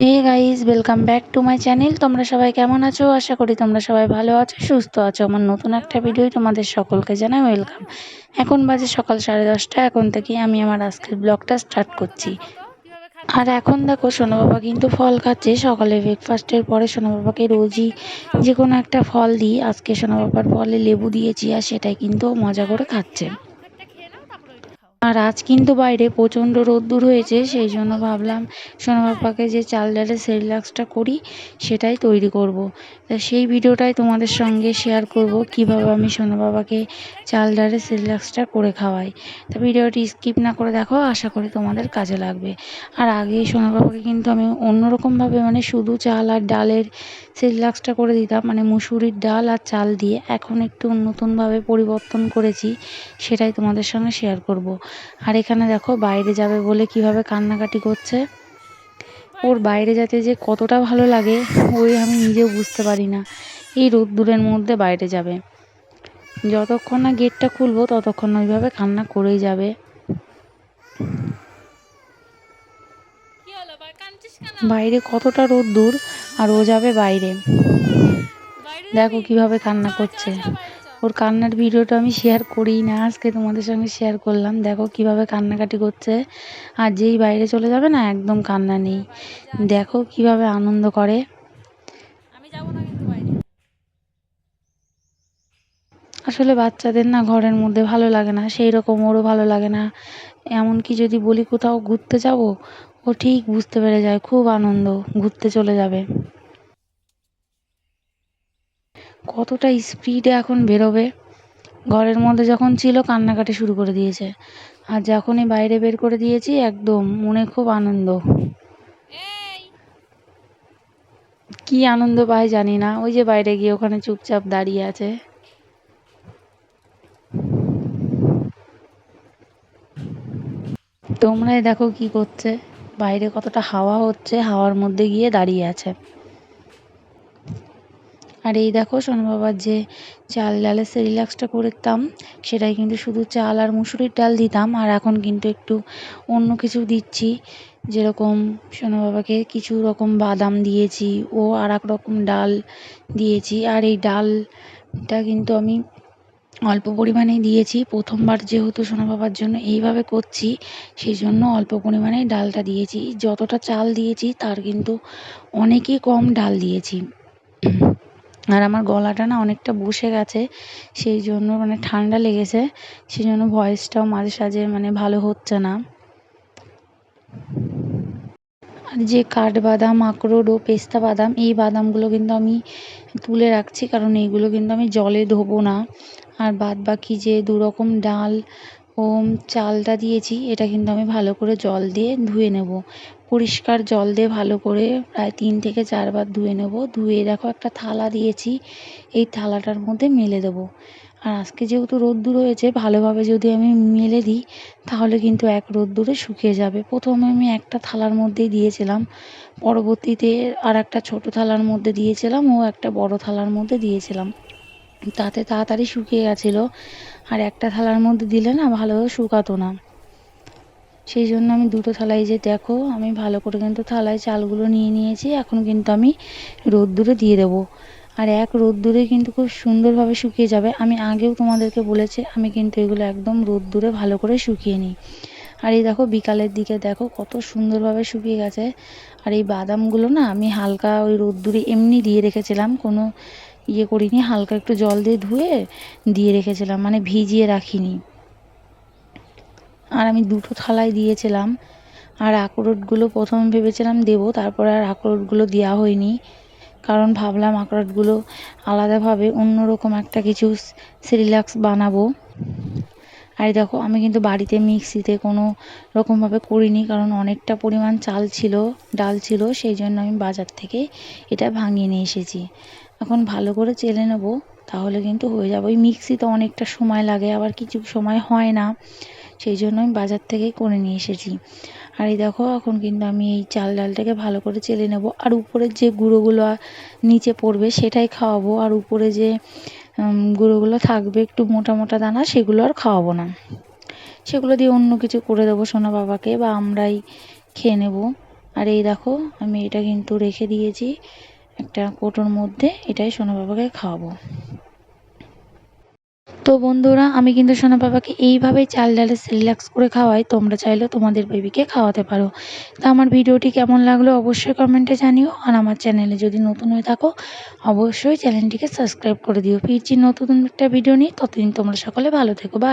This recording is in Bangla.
Hey guys, welcome back to my channel. তোমরা সবাই কেমন আছো? আশা করি তোমরা সবাই ভালো আছো, সুস্থ আছো। আমার নতুন একটা ভিডিও তোমাদের সকলকে জানাই ওয়েলকাম। এখন বাজে সকাল 10:30। এখন থেকে আমি আমার আজকের ব্লগটা স্টার্ট করছি। আর এখন দেখো সোনা বাবা কিন্তু ফল খাচ্ছে। সকালে ব্রেকফাস্টের পরে সোনা বাবাকে রোজই যে কোনো একটা ফল দিই। আজকে সোনা বাবার ফলে লেবু দিয়েছি, আর সেটাই কিন্তু মজা করে খাচ্ছে। আর আজ কিন্তু বাইরে প্রচণ্ড রোদ্দুর হয়েছে, সেই জন্য ভাবলাম সোনা পাপাকে যে চাল ডালের সেরিল্যাক্সটা করি সেটাই তৈরি করব। তা সেই ভিডিওটাই তোমাদের সঙ্গে শেয়ার করব, কিভাবে আমি সোনা বাবাকে চাল ডালের সেরিল্যাক্সটা করে খাওয়াই। তা ভিডিওটি স্কিপ না করে দেখো, আশা করি তোমাদের কাজে লাগবে। আর আগে সোনা বাবাকে কিন্তু আমি অন্যরকমভাবে শুধু চাল আর ডালের সেরিল্যাক্সটা করে দিতাম, মুসুরির ডাল আর চাল দিয়ে। এখন একটু নতুনভাবে পরিবর্তন করেছি, সেটাই তোমাদের সঙ্গে শেয়ার করব। আর এখানে দেখো বাইরে যাবে বলে কিভাবে কান্নাকাটি করছে। ওর বাইরে যেতে যে কতটা ভালো লাগে আমি নিজেও বুঝতে পারি না। এই রোদ্দুরের মধ্যে বাইরে যাবে, যতক্ষণ না গেটটা খুলবো ততক্ষণ ওইভাবে কান্না করেই যাবে। বাইরে কতটা রোদ্দুর, আর ও যাবে বাইরে। দেখো কিভাবে কান্না করছে। ওর কান্নার ভিডিওটা আমি শেয়ার করি না, আজকে তোমাদের সঙ্গে শেয়ার করলাম। দেখো কিভাবে কান্নাকাটি করছে, আর যেই বাইরে চলে যাবে না একদম কান্না নেই। দেখো কিভাবে আনন্দ করে। আসলে বাচ্চাদের না ঘরের মধ্যে ভালো লাগে না, সেই রকম ওরও ভালো লাগে না। এমনকি যদি বলি কোথাও ঘুরতে যাব, ও ঠিক বুঝতে পেরে যায়, খুব আনন্দ, ঘুরতে চলে যাবে। কতটা স্পিডে এখন বেরোবে। ঘরের মধ্যে যখন ছিল কান্নাকাটি শুরু করে দিয়েছে, আর যখনই বাইরে বের করে দিয়েছি একদম মনে খুব আনন্দ। কি আনন্দ পায় জানি না, ওই যে বাইরে গিয়ে ওখানে চুপচাপ দাঁড়িয়ে আছে। তোমরাই দেখো কি করছে, বাইরে কতটা হাওয়া হচ্ছে, হাওয়ার মধ্যে গিয়ে দাঁড়িয়ে আছে। আর এই দেখো সোনা বাবার যে চাল ডালের সেরিল্যাক্সটা করতাম, সেটাই কিন্তু শুধু চাল আর মুসুরির ডাল দিতাম। আর এখন কিন্তু একটু অন্য কিছু দিচ্ছি, যেরকম সোনা বাবাকে কিছু রকম বাদাম দিয়েছি, ও আর এক রকম ডাল দিয়েছি। আর এই ডালটা কিন্তু আমি অল্প পরিমাণেই দিয়েছি, প্রথমবার যেহেতু সোনা বাবার জন্য এইভাবে করছি, সেই জন্য অল্প পরিমাণেই ডালটা দিয়েছি। যতটা চাল দিয়েছি তার কিন্তু অনেকই কম ডাল দিয়েছি। আর আমার গলাটা না অনেকটা বসে গেছে, সেই জন্য ঠান্ডা লেগেছে, সেই জন্য ভয়েসটাও মাঝে সাঝে ভালো হচ্ছে না। আর যে কাঠবাদাম, আখরোট ও পেস্তা বাদাম, এই বাদামগুলো কিন্তু আমি তুলে রাখছি, কারণ এইগুলো কিন্তু আমি জলে ধোবো না। আর বাদ বাকি যে দু রকম ডাল ও চালটা দিয়েছি, এটা কিন্তু আমি ভালো করে জল দিয়ে ধুয়ে নেব। পরিষ্কার জল দিয়ে ভালো করে প্রায় 3 থেকে 4 বার ধুয়ে নেব। ধুয়ে দেখো একটা থালা দিয়েছি, এই থালাটার মধ্যে মেলে দেবো। আর আজকে যেহেতু রোদ্দুর হয়েছে, ভালোভাবে যদি আমি মেলে দিই তাহলে কিন্তু এক রোদ্দুরে শুকিয়ে যাবে। প্রথমে আমি একটা থালার মধ্যেই দিয়েছিলাম, পরবর্তীতে আর একটা ছোটো থালার মধ্যে দিয়েছিলাম ও একটা বড় থালার মধ্যে দিয়েছিলাম, তাতে তাড়াতাড়ি শুকিয়ে গেছিলো। আর একটা থালার মধ্যে দিলে না ভালোভাবে শুকাতো না, সেই জন্য আমি দুটো থালায়, যে দেখো আমি ভালো করে কিন্তু থালায় চালগুলো নিয়ে নিয়েছি। এখন কিন্তু আমি রোদ্দুরে দিয়ে দেবো, আর এক রোদ্দুরে কিন্তু খুব সুন্দরভাবে শুকিয়ে যাবে। আমি আগেও তোমাদেরকে বলেছি, আমি কিন্তু এগুলো একদম রোদ্দুরে ভালো করে শুকিয়ে নিই। আর এই দেখো বিকালের দিকে দেখো কত সুন্দরভাবে শুকিয়ে গেছে। আর এই বাদামগুলো না আমি হালকা ওই রোদ্দুরে এমনি দিয়ে রেখেছিলাম, কোনো করিনি, হালকা একটু জল দিয়ে ধুয়ে দিয়ে রেখেছিলাম, ভিজিয়ে রাখিনি। আর আমি দুটো থালায় দিয়েছিলাম। আর আখরোটগুলো প্রথমে ভেবেছিলাম দেবো, তারপরে আর আখরোটগুলো দেওয়া হয়নি, কারণ ভাবলাম আখরোটগুলো আলাদাভাবে অন্যরকম একটা কিছু সেরিল্যাক্স বানাবো। আর দেখো আমি কিন্তু বাড়িতে মিক্সিতে কোনো রকমভাবে করিনি, কারণ অনেকটা পরিমাণ চাল ছিল, ডাল ছিল, সেই জন্য আমি বাজার থেকে এটা ভাঙিয়ে নিয়ে এসেছি। এখন ভালো করে চেলে নেব, তাহলে কিন্তু হয়ে যাবে। ওই মিক্সিতে অনেকটা সময় লাগে, আবার কিছু সময় হয় না, সেই জন্য আমি বাজার থেকেই করে নিয়ে এসেছি। আর এই দেখো এখন কিন্তু আমি এই চাল ডালটাকে ভালো করে চেলে নেব। আর উপরের যে গুঁড়োগুলো নিচে পড়বে সেটাই খাওয়াবো, আর উপরে যে গুঁড়োগুলো থাকবে একটু মোটা মোটা দানা, সেগুলো আর খাওয়াবো না, সেগুলো দিয়ে অন্য কিছু করে দেবো সোনা বাবাকে, বা আমরাই খেয়ে নেব। আর এই দেখো আমি এটা কিন্তু রেখে দিয়েছি একটা কৌটোর মধ্যে, এটাই সোনা বাবাকে খাওয়াবো। তো বন্ধুরা আমি কিন্তু সোনা বাবাকে এইভাবেই চাল ডালে রিল্যাক্স করে খাওয়াই, তোমরা চাইলেও তোমাদের বেবিকে খাওয়াতে পারো। তা আমার ভিডিওটি কেমন লাগলো অবশ্যই কমেন্টে জানিও, আর আমার চ্যানেলে যদি নতুন হয়ে থাকো অবশ্যই চ্যানেলটিকে সাবস্ক্রাইব করে দিও। ফিরছি নতুন একটা ভিডিও নিয়ে, ততদিন তোমরা সকলে ভালো থেকো, বাই।